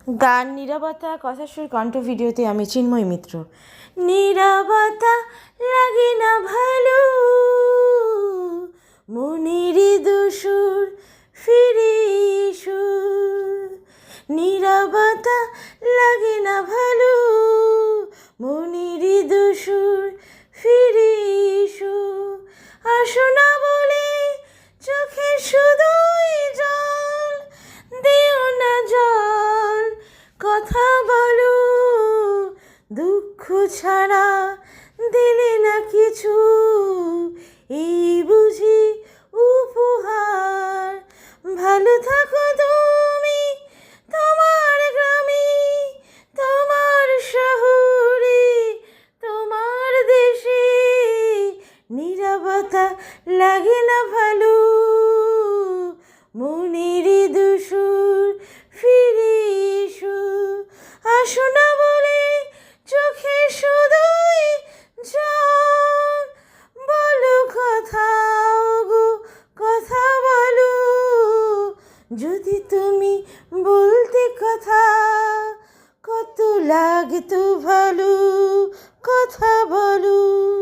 গান নীরবতা কথাসুর কণ্ঠ ভিডিওতে আমি চিন্ময় মিত্র। নীরবতা লাগে না ভালো, মনের দুসুর ফিরে সুর। নীরবতা লাগে না ভালো, মনের দুসুর ফিরে সুর। আসো না বলে চোখে শুধুই জল, দিও না জল, কথা বলো। দুঃখ ছাড়া দিলে না কিছু, এই বুঝি উপহার। ভালো থাকো তুমি তোমার গ্রামে, তোমার শহরে, তোমার দেশে। নীরবতা লাগে না ভালো, মনের দুসুর ফিরে সুর। আসো না বলে চোখে শুধুই জল, বলো কথা গো, কথা বলো। যদি তুমি বলতে কথা, কত লাগতো ভালো, কথা বলো।